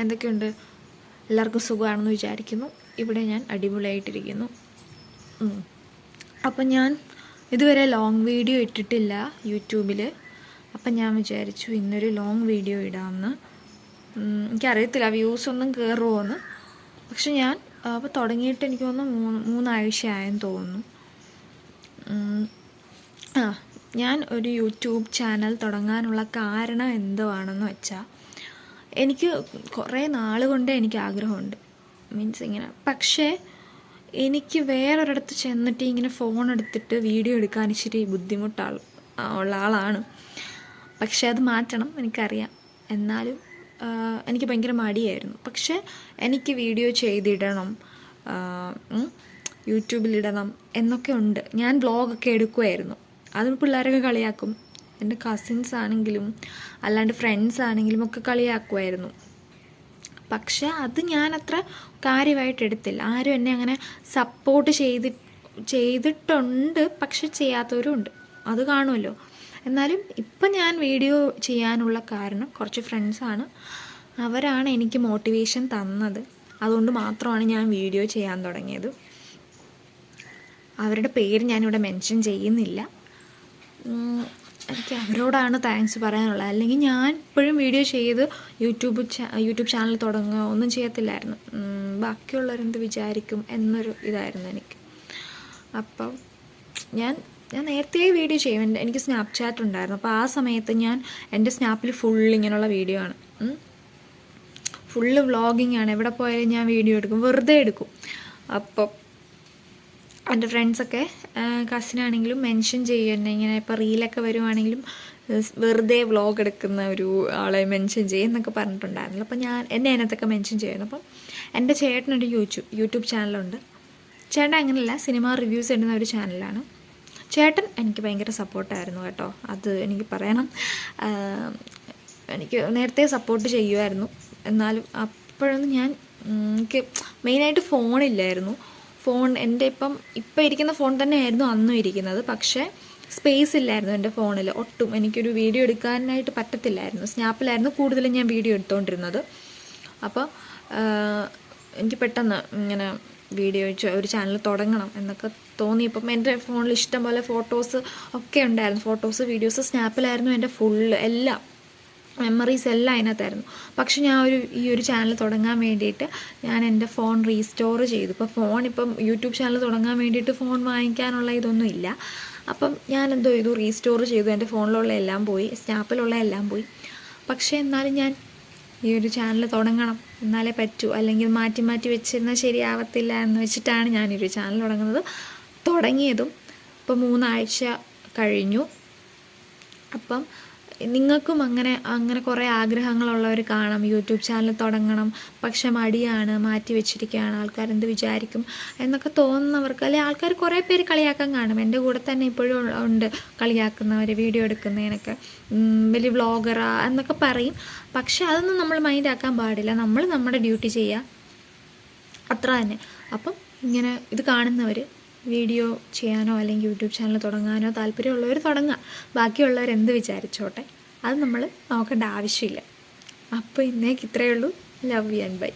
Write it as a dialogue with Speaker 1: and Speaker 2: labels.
Speaker 1: എന്തൊക്കെയുണ്ട്? എല്ലാവർക്കും സുഖമാണെന്ന് വിചാരിക്കുന്നു. ഇവിടെ ഞാൻ അടിപൊളിയായിട്ടിരിക്കുന്നു. അപ്പം ഞാൻ ഇതുവരെ ലോങ് വീഡിയോ ഇട്ടിട്ടില്ല യൂട്യൂബിൽ. അപ്പം ഞാൻ വിചാരിച്ചു ഇന്നൊരു ലോങ് വീഡിയോ ഇടാമെന്ന്. എനിക്കറിയത്തില്ല വ്യൂസൊന്നും കയറുമോയെന്ന്. പക്ഷെ ഞാൻ അപ്പോൾ തുടങ്ങിയിട്ട് എനിക്ക് തോന്നുന്നു 3 ആഴ്ചയായെന്ന് തോന്നുന്നു. ഞാൻ ഒരു യൂട്യൂബ് ചാനൽ തുടങ്ങാനുള്ള കാരണം എന്തുവാണെന്ന് വെച്ചാൽ, എനിക്ക് കുറേ നാൾ കൊണ്ടേ എനിക്ക് ആഗ്രഹമുണ്ട്. മീൻസ് ഇങ്ങനെ, പക്ഷേ എനിക്ക് വേറൊരിടത്ത് ചെന്നിട്ട് ഇങ്ങനെ ഫോൺ എടുത്തിട്ട് വീഡിയോ എടുക്കാൻ ഇച്ചിരി ബുദ്ധിമുട്ടുള്ള ആളാണ്. പക്ഷേ അത് മാറ്റണം, എനിക്കറിയാം. എന്നാലും എനിക്ക് ഭയങ്കര മടിയായിരുന്നു. പക്ഷേ എനിക്ക് വീഡിയോ ചെയ്തിടണം, യൂട്യൂബിലിടണം എന്നൊക്കെ ഉണ്ട്. ഞാൻ വ്ളോഗൊക്കെ എടുക്കുമായിരുന്നു. അത് പിള്ളേരൊക്കെ കളിയാക്കും. എൻ്റെ കസിൻസ് ആണെങ്കിലും അല്ലാണ്ട് ഫ്രണ്ട്സ് ആണെങ്കിലും ഒക്കെ കളിയാക്കുമായിരുന്നു. പക്ഷെ അത് ഞാൻ അത്ര കാര്യമായിട്ട് എടുത്തില്ല. ആരും എന്നെ അങ്ങനെ സപ്പോർട്ട് ചെയ്തിട്ടുണ്ട്, പക്ഷെ ചെയ്യാത്തവരും ഉണ്ട്. അത് കാണുമല്ലോ. എന്നാലും ഇപ്പം ഞാൻ വീഡിയോ ചെയ്യാനുള്ള കാരണം കുറച്ച് ഫ്രണ്ട്സാണ്. അവരാണ് എനിക്ക് മോട്ടിവേഷൻ തന്നത്. അതുകൊണ്ട് മാത്രമാണ് ഞാൻ വീഡിയോ ചെയ്യാൻ തുടങ്ങിയത്. അവരുടെ പേര് ഞാനിവിടെ മെൻഷൻ ചെയ്യുന്നില്ല. എനിക്ക് അവരോടാണ് താങ്ക്സ് പറയാനുള്ളത്. അല്ലെങ്കിൽ ഞാൻ ഇപ്പോഴും വീഡിയോ ചെയ്ത് യൂട്യൂബ് ചാനൽ തുടങ്ങുക ഒന്നും ചെയ്യത്തില്ലായിരുന്നു. ബാക്കിയുള്ളവരെന്ത് വിചാരിക്കും എന്നൊരു ഇതായിരുന്നു എനിക്ക്. അപ്പം ഞാൻ നേരത്തെ വീഡിയോ ചെയ്യും. എനിക്ക് സ്നാപ്ചാറ്റ് ഉണ്ടായിരുന്നു. അപ്പോൾ ആ സമയത്ത് ഞാൻ എൻ്റെ സ്നാപ്പിൽ ഇങ്ങനെയുള്ള വീഡിയോ ആണ്, ഫുള്ള് വ്ളോഗിങ് ആണ്. എവിടെ പോയാലും ഞാൻ വീഡിയോ എടുക്കും, വെറുതെ എടുക്കും. അപ്പം എൻ്റെ ഫ്രണ്ട്സൊക്കെ കസിനാണെങ്കിലും മെൻഷൻ ചെയ്യും എന്നെ. ഇങ്ങനെ ഇപ്പോൾ റീലൊക്കെ വരുവാണെങ്കിലും വെറുതെ വ്ളോഗ് എടുക്കുന്ന ഒരു ആളെ മെൻഷൻ ചെയ്യും എന്നൊക്കെ പറഞ്ഞിട്ടുണ്ടായിരുന്നു. അപ്പം എന്നെ അതിനകത്തൊക്കെ മെൻഷൻ ചെയ്യുന്നു. അപ്പം എൻ്റെ ചേട്ടനൊരു യൂട്യൂബ് ചാനലുണ്ട്. ചേട്ടൻ അങ്ങനെയല്ല, സിനിമ റിവ്യൂസ് ഇടുന്ന ഒരു ചാനലാണ്. ചേട്ടൻ എനിക്ക് ഭയങ്കര സപ്പോർട്ടായിരുന്നു കേട്ടോ. അത് എനിക്ക് പറയണം. എനിക്ക് നേരത്തെ സപ്പോർട്ട് ചെയ്യുമായിരുന്നു. എന്നാലും അപ്പോഴൊന്നും എനിക്ക് മെയിനായിട്ട് ഫോണില്ലായിരുന്നു. എൻ്റെ ഇപ്പം ഇരിക്കുന്ന ഫോൺ തന്നെയായിരുന്നു അന്നും ഇരിക്കുന്നത്. പക്ഷേ സ്പേസ് ഇല്ലായിരുന്നു എൻ്റെ ഫോണിൽ ഒട്ടും. എനിക്കൊരു വീഡിയോ എടുക്കാനായിട്ട് പറ്റത്തില്ലായിരുന്നു. സ്നാപ്പിലായിരുന്നു കൂടുതലും ഞാൻ വീഡിയോ എടുത്തുകൊണ്ടിരുന്നത്. അപ്പോൾ എനിക്ക് പെട്ടെന്ന് ഇങ്ങനെ വീഡിയോ ഒരു ചാനൽ തുടങ്ങണം എന്നൊക്കെ തോന്നിയപ്പം എൻ്റെ ഫോണിൽ ഇഷ്ടം പോലെ ഫോട്ടോസ് ഒക്കെ ഉണ്ടായിരുന്നു. ഫോട്ടോസ്, വീഡിയോസ് സ്നാപ്പിലായിരുന്നു എൻ്റെ എല്ലാം മെമ്മറീസ് എല്ലാം അതിനകത്തായിരുന്നു. പക്ഷെ ഞാൻ ഈ ഒരു ചാനൽ തുടങ്ങാൻ വേണ്ടിയിട്ട് ഞാൻ എൻ്റെ ഫോൺ റീസ്റ്റോർ ചെയ്തു. ഇപ്പം യൂട്യൂബ് ചാനൽ തുടങ്ങാൻ വേണ്ടിയിട്ട് ഫോൺ വാങ്ങിക്കാനുള്ള ഇതൊന്നും ഇല്ല. അപ്പം ഞാൻ എന്തോ ചെയ്തു, റീസ്റ്റോർ ചെയ്തു. എൻ്റെ ഫോണിലുള്ള എല്ലാം പോയി, സ്നാപ്പിലുള്ള എല്ലാം പോയി. പക്ഷേ എന്നാലും ഞാൻ ഈ ഒരു ചാനൽ തുടങ്ങണം, എന്നാലേ പറ്റൂ. അല്ലെങ്കിൽ മാറ്റി വെച്ചിരുന്നാൽ ശരിയാവത്തില്ല എന്ന് വെച്ചിട്ടാണ് ഞാനൊരു ചാനൽ തുടങ്ങിയതും. ഇപ്പം 3 ആഴ്ച കഴിഞ്ഞു. അപ്പം നിങ്ങൾക്കും അങ്ങനെ കുറേ ആഗ്രഹങ്ങളുള്ളവർ കാണാം, യൂട്യൂബ് ചാനൽ തുടങ്ങണം, പക്ഷെ മടിയാണ്, മാറ്റി വെച്ചിരിക്കുകയാണ്, ആൾക്കാരെന്ത് വിചാരിക്കും എന്നൊക്കെ തോന്നുന്നവർക്ക്, അല്ലെങ്കിൽ ആൾക്കാർ കുറേ പേര് കളിയാക്കാൻ കാണും. എൻ്റെ കൂടെ തന്നെ ഇപ്പോഴും ഉണ്ട് കളിയാക്കുന്നവർ, വീഡിയോ എടുക്കുന്നതിനൊക്കെ വലിയ വ്ളോഗറാ എന്നൊക്കെ പറയും. പക്ഷെ അതൊന്നും നമ്മൾ മൈൻഡാക്കാൻ പാടില്ല. നമ്മൾ നമ്മുടെ ഡ്യൂട്ടി ചെയ്യുക, അത്ര തന്നെ. അപ്പം ഇങ്ങനെ ഇത് കാണുന്നവർ വീഡിയോ ചെയ്യാനോ അല്ലെങ്കിൽ യൂട്യൂബ് ചാനൽ തുടങ്ങാനോ താല്പര്യമുള്ളവർ തുടങ്ങുക. ബാക്കിയുള്ളവർ എന്ത് വിചാരിച്ചോട്ടെ, അത് നമ്മൾ നോക്കേണ്ട ആവശ്യമില്ല. അപ്പോൾ ഇന്നേക്ക് ഇത്രയേ ഉള്ളൂ. Love you and by.